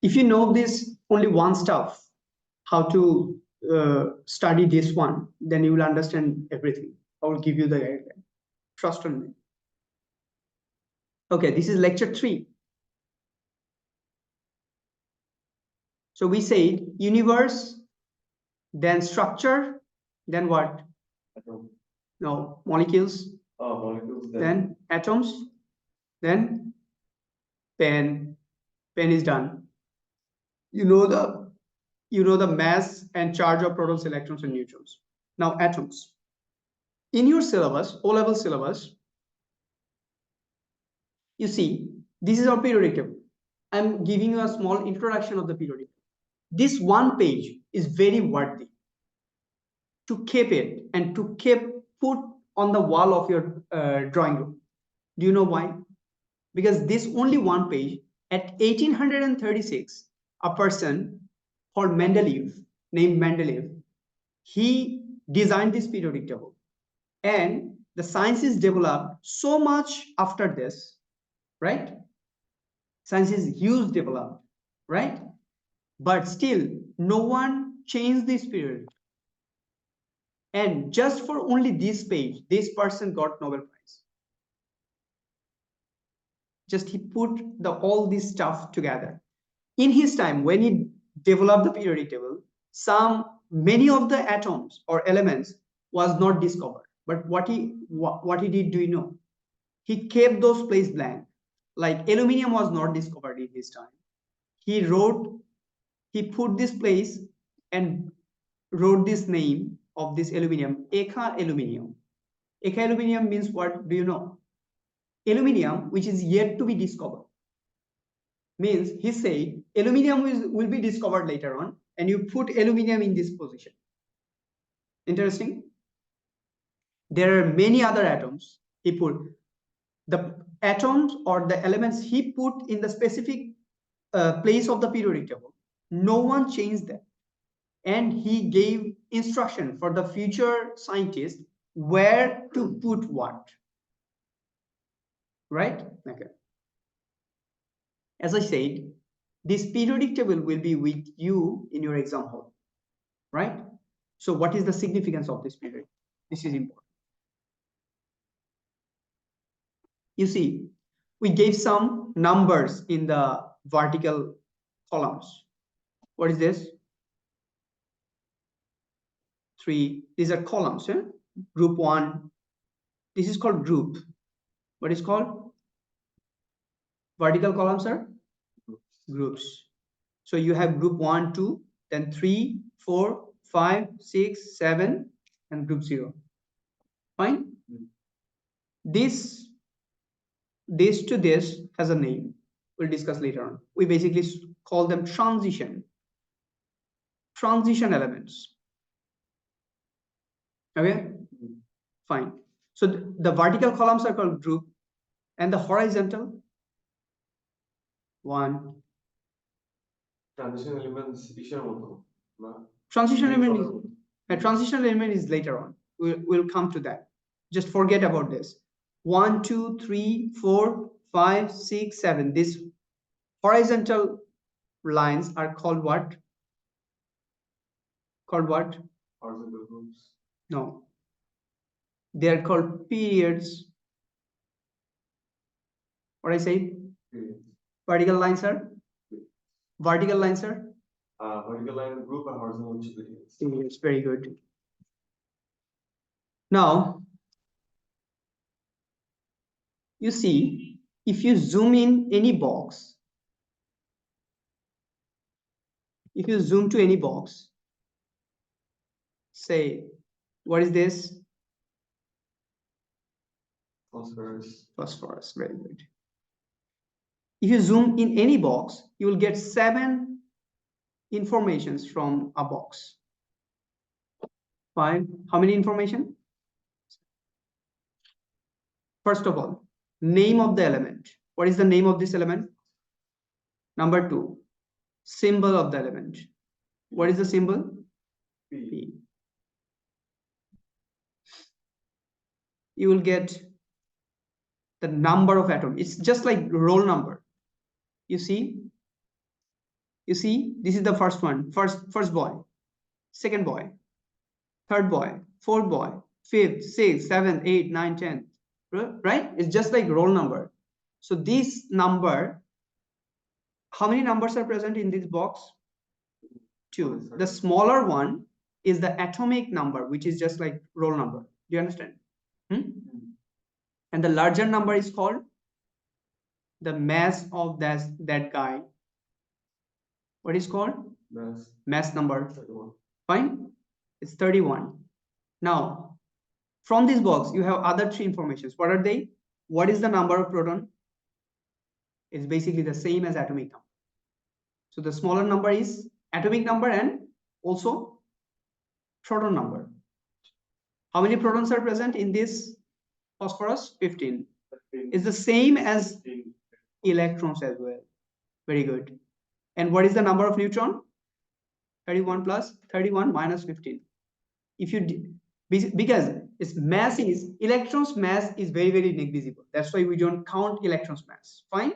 If you know this only one stuff, how to study this one, then you will understand everything. I will give you the guideline. Trust on me. Okay, this is lecture 3. So we said universe, then structure, then what? Atom. No, molecules. Oh, molecules. Then atoms. Then pen. Pen is done. You know the mass and charge of protons, electrons, and neutrons. Now atoms. In your syllabus, O-level syllabus, you see this is our periodic table. I'm giving you a small introduction of the periodic table. This one page is very worthy to keep it and to put on the wall of your drawing room. Do you know why? Because this only one page, at 1836, a person called named Mendeleev, he designed this periodic table. And the science is developed so much after this, right? Science is huge developed, right? But still, no one changed this period. And just for only this page, this person got Nobel Prize. Just he put all this stuff together. In his time, when he developed the periodic table, many of the atoms or elements was not discovered. But what he did, do you know? He kept those places blank. Like aluminium was not discovered in his time. He put this place and wrote this name of this aluminium, Eka aluminium. Eka aluminium means what? Do you know? Aluminium, which is yet to be discovered. Means he said aluminium will be discovered later on, and you put aluminium in this position. Interesting. There are many other atoms. He put the atoms or the elements he put in the specific place of the periodic table. No one changed that. And he gave instruction for the future scientists where to put what. Right? Okay. As I said, this periodic table will be with you in your exam hall. Right? So what is the significance of this period? This is important. You see, we gave some numbers in the vertical columns. What is this? 3. These are columns. Group 1. This is called group. What is called? Vertical columns are groups. So you have group 1, 2, then 3, 4, 5, 6, 7, and group 0. Fine? This to this has a name. We'll discuss later on. We basically call them transition elements. Okay? Fine. So the vertical columns are called group, and the horizontal 1. Transition elements. Transition element is later on. We'll come to that. Just forget about this. 1, 2, 3, 4, 5, 6, 7. These horizontal lines are called what? Called what? Horizontal groups. No. They are called periods. What I say? Vertical lines are? Vertical lines are? Vertical line group and horizontal periods. It's very good. Now, you see, if you zoom in any box, if you zoom to any box, say, what is this? Phosphorus. Phosphorus, very good. If you zoom in any box, you will get 7 informations from a box. 5. How many information? First of all, name of the element. What is the name of this element? Number 2, symbol of the element. What is the symbol? P. You will get the number of atoms. It's just like roll number. You see, this is the first one, first boy, second boy, third boy, fourth boy, fifth, sixth, seventh, eighth, ninth, 10th, right? It's just like roll number. So this number, how many numbers are present in this box? 2. The smaller one is the atomic number, which is just like roll number. Do you understand? And the larger number is called the mass of that guy. What is called? Mass number. 31. Fine. It's 31. Now, from this box, you have other 3 informations. What are they? What is the number of proton? It's basically the same as atomic number. So the smaller number is atomic number and also proton number. How many protons are present in this phosphorus? 15. It's the same as electrons as well. Very good. And what is the number of neutron? 31 plus 31 minus 15. If you because its mass is electrons mass is very, very negligible. That's why we don't count electrons mass. Fine.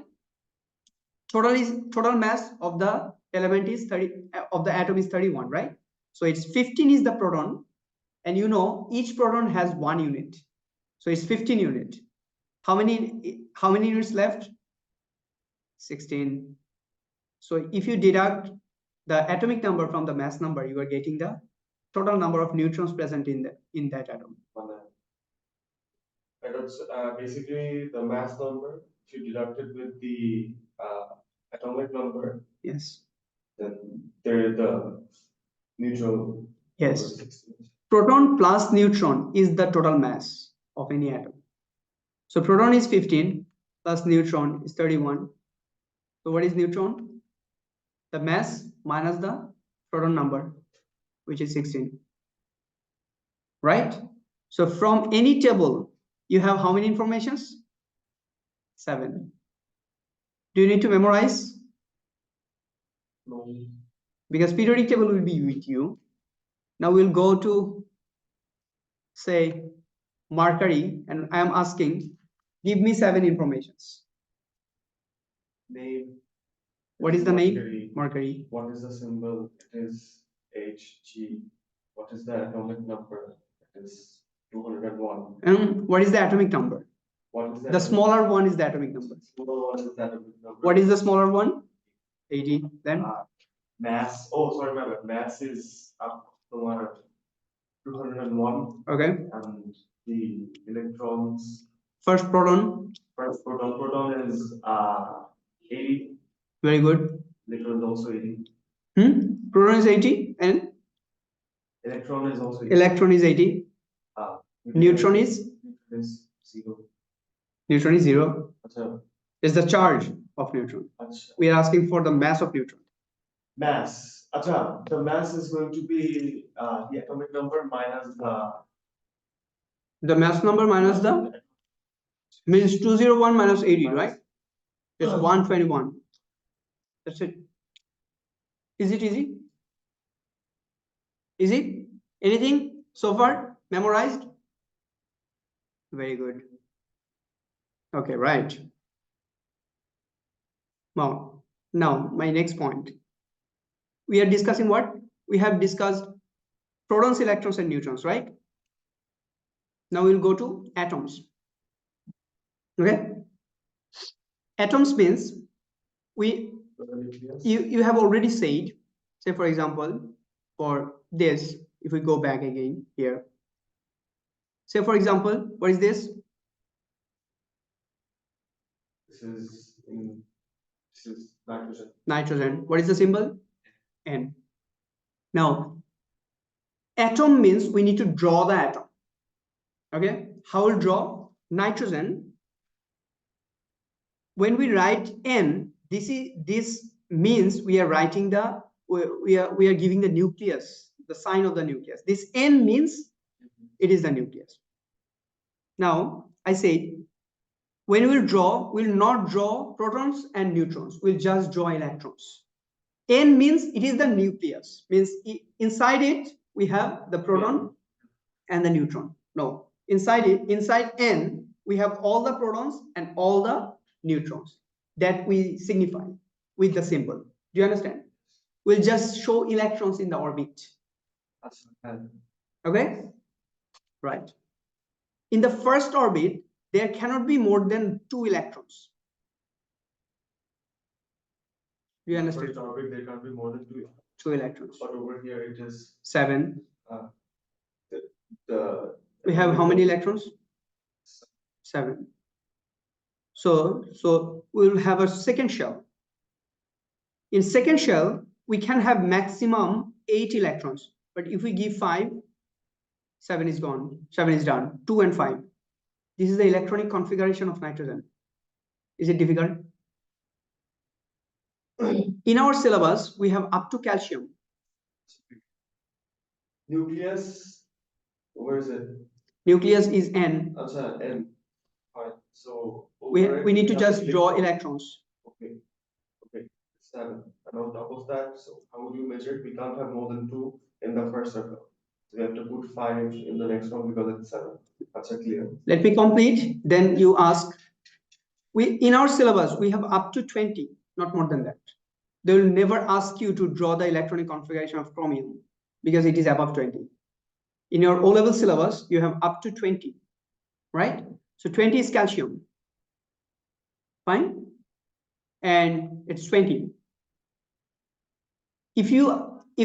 Total mass of the element is 30 of the atom is 31, right? So it's 15 is the proton, and you know each proton has 1 unit. So it's 15 unit. How many units left? 16. So if you deduct the atomic number from the mass number, you are getting the total number of neutrons present in that atom. And it's basically the mass number. If you deduct it with the atomic number, yes, then there the neutron. Yes. Proton plus neutron is the total mass of any atom. So proton is 15 plus neutron is 31. So what is neutron? The mass minus the proton number, which is 16. Right? So from any table, you have how many informations? 7. Do you need to memorize? No. Because periodic table will be with you. Now we'll go to, say, mercury, and I am asking, give me 7 informations. Name. What is the name? Mercury. What is the symbol? It is Hg. What is the atomic number? It is 201. And what is the atomic number? What is The smaller one is the atomic number. Smaller one is the atomic number. What is the smaller one? 80. Then mass. Oh, sorry, my bad. Mass is up to 201. Okay. And the electrons. First proton. First proton is 80. Very good. Electron is also 80. Proton is 80 and electron is also 80. Electron is 80. Neutron is 0. Neutron is 0. Achha. Is the charge of neutron. Achha. We are asking for the mass of neutron. Mass. Achha. The mass is going to be the atomic number minus the mass number minus the means 201 minus 80, right? It's 121. That's it. Is it easy? Is it? Anything so far memorized? Very good. Okay, right. Now my next point. We are discussing what? We have discussed protons, electrons, and neutrons, right? Now we'll go to atoms. Okay. Atoms means you have already said, say for example, for this, if we go back again here, say for example, what is this? This is nitrogen. Nitrogen. What is the symbol? N. Now, atom means we need to draw the atom. Okay. How will draw? Nitrogen. When we write N, this means we are writing the we are giving the nucleus, the sign of the nucleus. This N means it is the nucleus. Now I said when we'll not draw protons and neutrons, we'll just draw electrons. N means it is the nucleus, means inside it we have the proton and the neutron. No, inside N we have all the protons and all the neutrons that we signify with the symbol. Do you understand? We'll just show electrons in the orbit. Okay? Right. In the first orbit, there cannot be more than 2 electrons. Do you understand? First orbit, there can't be more than 2 electrons. But over here it is 7. We have how many electrons? 7. So we'll have a second shell. In second shell, we can have maximum 8 electrons. But if we give 5, 7 is gone. 7 is done. 2 and 5. This is the electronic configuration of nitrogen. Is it difficult? In our syllabus, we have up to calcium. Nucleus, where is it? Nucleus is N. Achha, N. Fine. So We need to just draw electrons. Okay. 7. And on top of that, so how would you measure it? We can't have more than 2 in the first circle. So we have to put 5 in the next one because it's 7. That's clear. Let me complete. Then you ask. In our syllabus, we have up to 20, not more than that. They will never ask you to draw the electronic configuration of chromium because it is above 20. In your O-level syllabus, you have up to 20, right? So 20 is calcium. Fine? And it's 20. If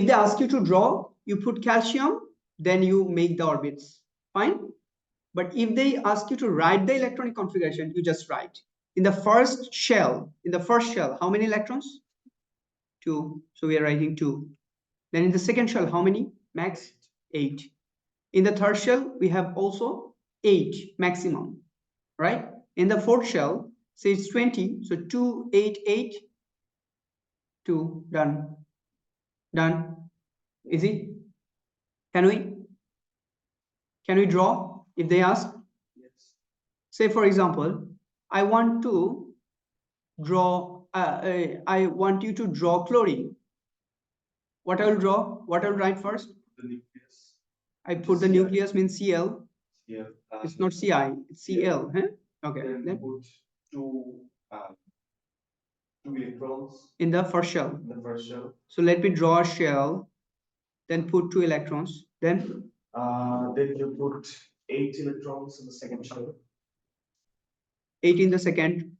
they ask you to draw, you put calcium, then you make the orbits. Fine? But if they ask you to write the electronic configuration, you just write. In the first shell, how many electrons? 2. So we are writing 2. Then in the second shell, how many? Max 8. In the third shell, we have also 8 maximum, right? In the fourth shell, say it's 20. So 2, 8, 8, 2, done. Done. Easy? Can we draw if they ask? Yes. Say for example, I want to draw, I want you to draw chlorine. What I will draw? What I will write first? The nucleus. I put the nucleus means Cl. Yeah. It's not Ci, it's Cl. Huh? Okay. Then put 2 electrons in the first shell. So let me draw a shell, then put 2 electrons. Then you put 8 electrons in the second shell. 8 in the second.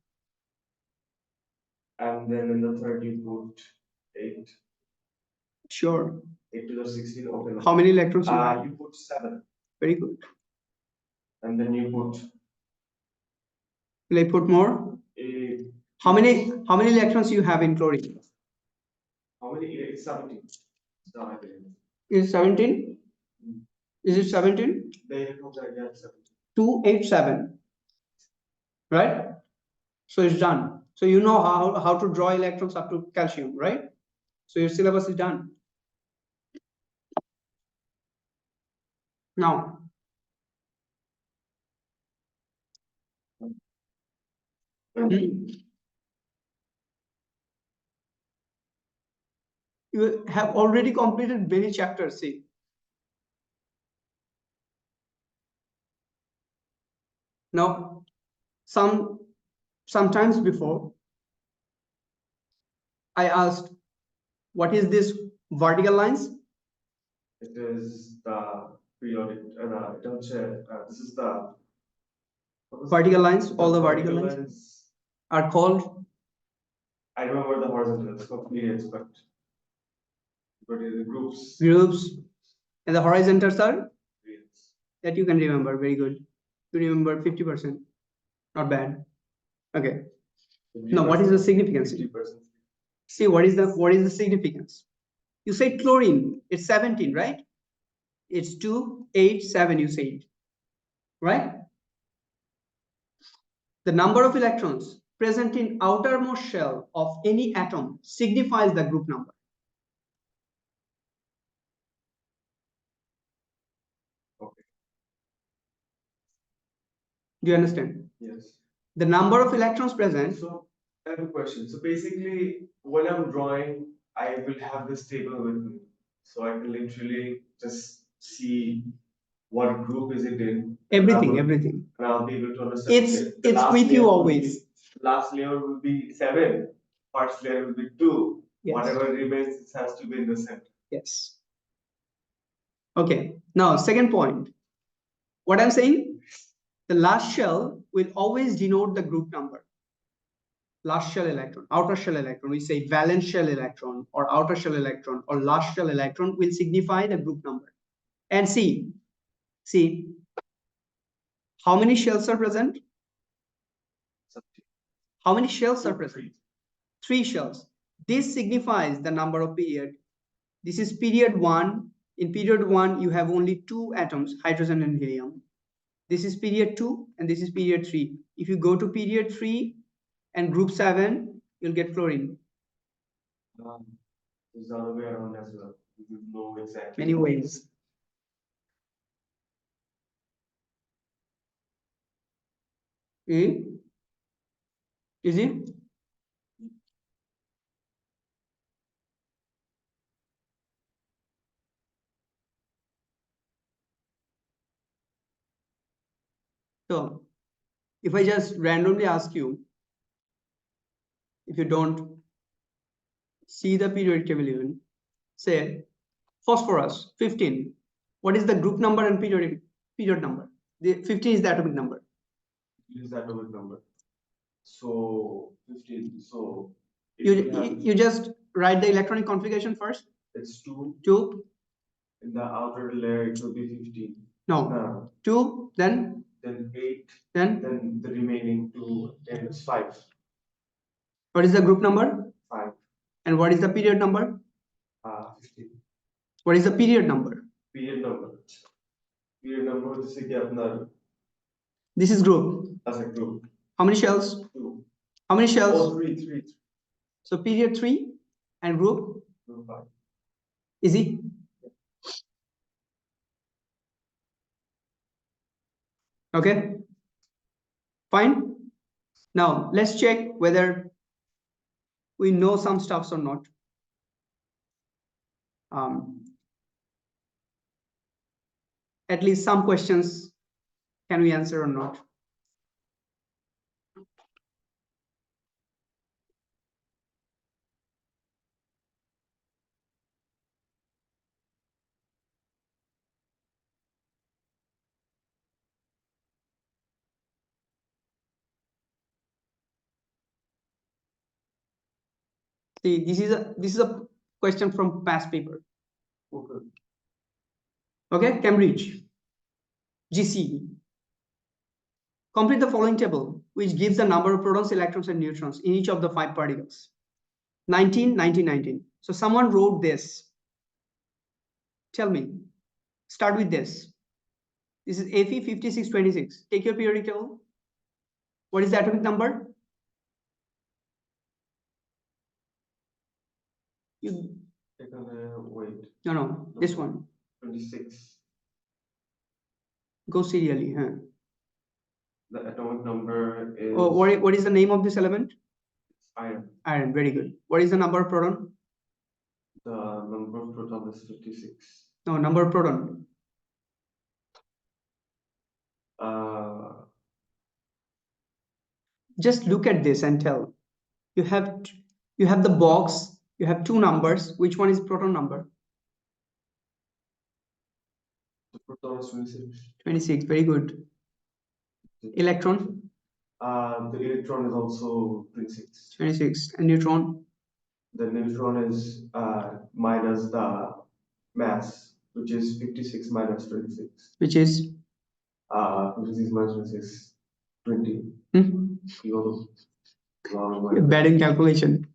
And then in the third you put 8. Sure. 8 to the 16. Okay. How many electrons? You put 7. Very good. And then you put. Will I put more? How many electrons you have in chlorine? How many? It's 17. Is 17? Is it 17? The electrons are 17. 2, 8, 7. Right? So it's done. So you know how to draw electrons up to calcium, right? So your syllabus is done. Now, you have already completed many chapters, see. Now, sometimes before, I asked, what is this vertical lines? It is the periodic, this is the vertical lines. All the vertical lines are called. I remember the horizontal. It's called periods, but the groups. Groups, and the horizontals are Periods. That you can remember. Very good. You remember 50%. Not bad. Okay. Now, what is the significance? 50%. See, what is the significance? You say chlorine. It's 17, right? It's 2, 8, 7. You say it, right? The number of electrons present in outermost shell of any atom signifies the group number. Okay. Do you understand? Yes. The number of electrons present. So I have a question. So basically, when I'm drawing, I will have this table with me, so I can literally just see what group is it in? Everything, everything. And I'll be able to understand. It's with you always. Last layer will be 7. First layer will be 2. Yes. Whatever remains, it has to be in the center. Yes. Okay. Now, second point. What I'm saying, the last shell will always denote the group number. Last shell electron, outer shell electron, we say valence shell electron or outer shell electron or last shell electron will signify the group number. And see, how many shells are present? How many shells are present? 3 shells. This signifies the number of period. This is period 1. In period 1, you have only 2 atoms, hydrogen and helium. This is period 2 and this is period 3. If you go to period 3 and group 7, you'll get fluorine. There's the other way around as well. You know exactly. Many ways. Is it? So, if I just randomly ask you, if you don't see the periodic table even, say phosphorus 15. What is the group number and period number? The 15 is the atomic number. It is the atomic number. So 15. So you just write the electronic configuration first. It's 2. 2. In the outer layer, it will be 15. No. 2. Then 8. Then the remaining 2 is 5. What is the group number? 5. And what is the period number? 15. What is the period number? Period number. Period number. This is group. As a group. How many shells? 2. How many shells? Oh, 3. So period 3 and group? Group 5. Easy. Okay. Fine. Now let's check whether we know some stuffs or not. At least some questions can we answer or not? See, this is a question from past paper. Okay, Cambridge, GCE. Complete the following table, which gives the number of protons, electrons, and neutrons in each of the 5 particles. 19, 19, 19. So someone wrote this. Tell me. Start with this. This is Fe 5626. Take your periodic table. What is the atomic number? You wait. No, this one. 26. Go serially, huh? The atomic number is. Oh, what is the name of this element? Iron. Iron, very good. What is the number of proton? The number of proton is 56. No, number of proton. Just look at this and tell. You have the box. You have 2 numbers. Which one is proton number? The proton is 26. 26. Very good. Electron? The electron is also 26. 26. And neutron? The neutron is minus the mass, which is 56 minus 26. Which is? 56 minus 26, 20. You're bad in calculation.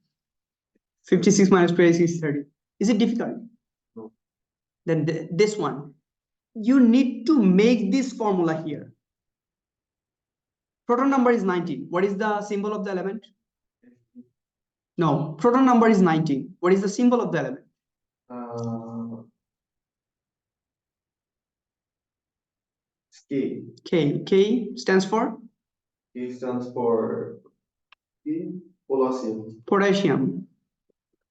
56 minus 26 is 30. Is it difficult? No. Then this one. You need to make this formula here. Proton number is 19. What is the symbol of the element? No, proton number is 19. What is the symbol of the element? K. K stands for? K stands for potassium.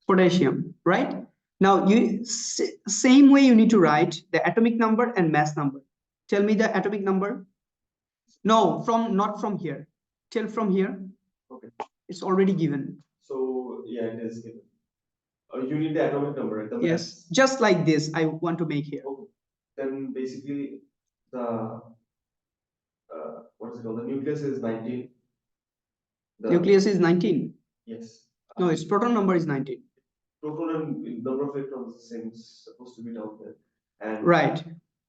Potassium, right? Now, same way you need to write the atomic number and mass number. Tell me the atomic number. No, not from here. Tell from here. Okay. It's already given. So yeah, it is given. You need the atomic number, right? The Yes, mass. just like this. I want to make here. Okay. Then basically the what is it called? The nucleus is 19. The Nucleus is 19. yes. No, its proton number is 19. Proton and number of electrons is the same. It's supposed to be down there. And Right.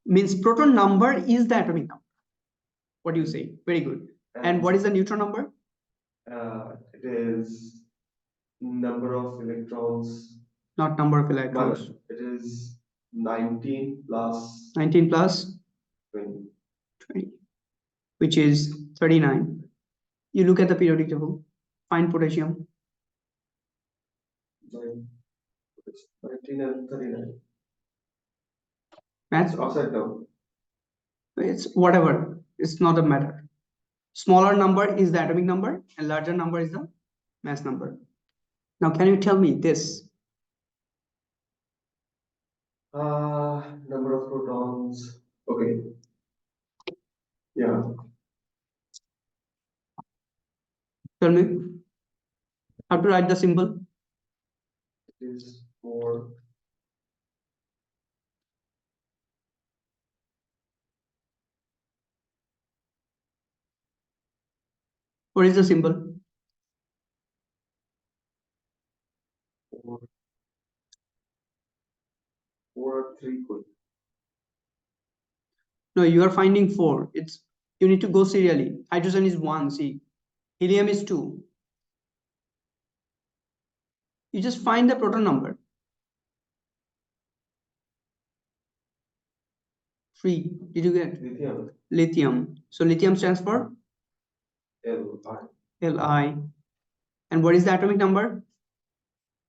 Means proton number is the atomic number. What do you say? Very good. And what is the neutron number? It is number of electrons. Not number of electrons. It is 19 plus 19 plus 20. 20, which is 39. You look at the periodic table. Find potassium. 19 and 39. Math. It's upside down. It's whatever. It's not a matter. Smaller number is the atomic number and larger number is the mass number. Now, can you tell me this? Number of protons. Okay. Yeah. Tell me how to write the symbol. It is 4. What is the symbol? 4. 4 3 quick. No, you are finding 4. You need to go serially. Hydrogen is 1. See, helium is 2. You just find the proton number. 3. Did you get? Lithium. Lithium. So lithium stands for Li. Li. And what is the atomic number?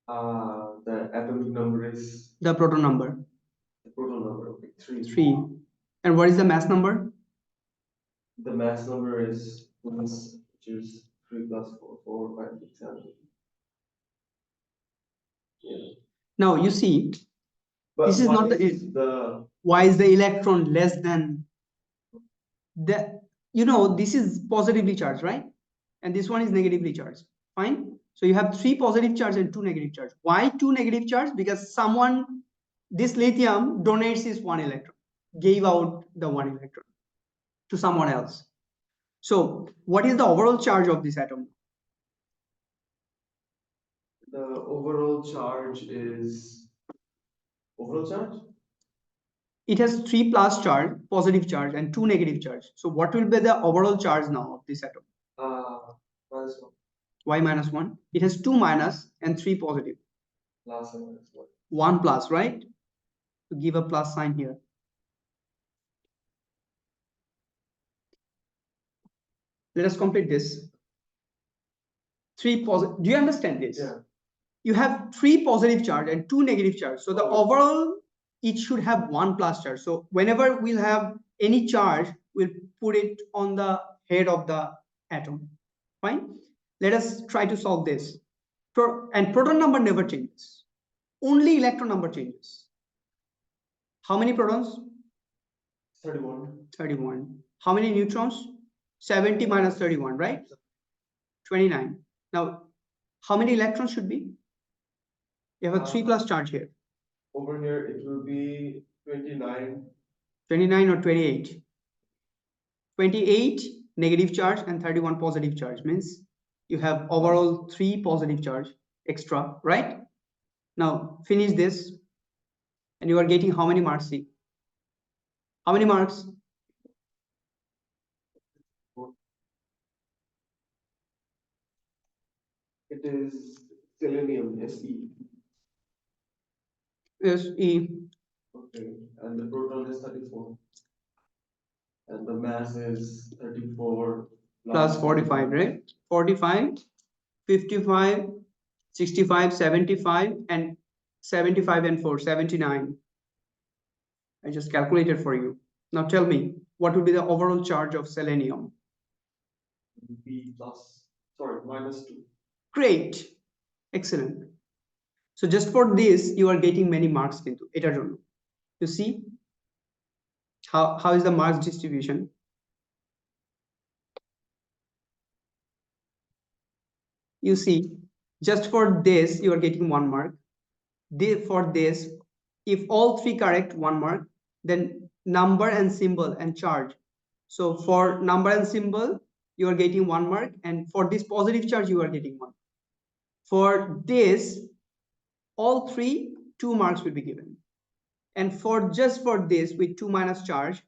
The atomic number is The proton number. the proton number. Okay, 3. 3. And what is the mass number? The mass number is plus, which is 3 plus 4, 4, 5, 6, 7. Yeah. Now you see, But this is why not is the why is the electron less than the, this is positively charged, right? And this one is negatively charged. Fine. So you have 3 positive charge and 2 negative charge. Why 2 negative charge? Because this lithium donates his 1 electron, gave out the 1 electron to someone else. So what is the overall charge of this atom? the overall charge is overall charge? It has 3 plus charge, positive charge, and 2 negative charge. So what will be the overall charge now of this atom? Minus 1. Why minus 1? It has 2 minus and 3 positive. Plus and minus 1. 1 plus, right? To give a plus sign here. Let us complete this. 3 positive. Do you understand this? Yeah. You have 3 positive charge and 2 negative charge. So the overall, it should have 1 plus charge. So whenever we'll have any charge, we'll put it on the head of the atom. Fine. Let us try to solve this. And proton number never changes. Only electron number changes. How many protons? 31. 31. How many neutrons? 70 minus 31, right? 29. Now, how many electrons should be? You have a 3 plus charge here. Over here, it will be 29. 29 or 28? 28 negative charge and 31 positive charge means you have overall 3 positive charge extra, right? Now, finish this and you are getting how many marks? See? How many marks? It is selenium, Se. SE. Okay, and the proton is 34. And the mass is 34 Plus 45, right? 45, 55, 65, 75, and 75 and 4, 79. I just calculated for you. Now tell me, what would be the overall charge of selenium? B plus, sorry, minus 2. Great. Excellent. So just for this, you are getting many marks into it. You see? How is the marks distribution? You see, just for this, you are getting 1 mark. For this, if all 3 correct, 1 mark, then number and symbol and charge. So for number and symbol, you are getting 1 mark, and for this positive charge, you are getting 1. For this, all 3, 2 marks will be given. And for just for this with 2 minus charge,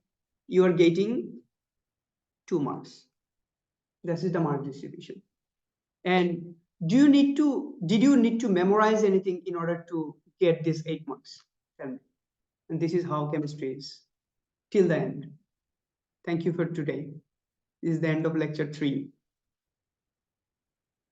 you are getting 2 marks. This is the mark distribution. And did you need to memorize anything in order to get this 8 marks? Tell me. And this is how chemistry is till the end. Thank you for today. This is the end of lecture 3.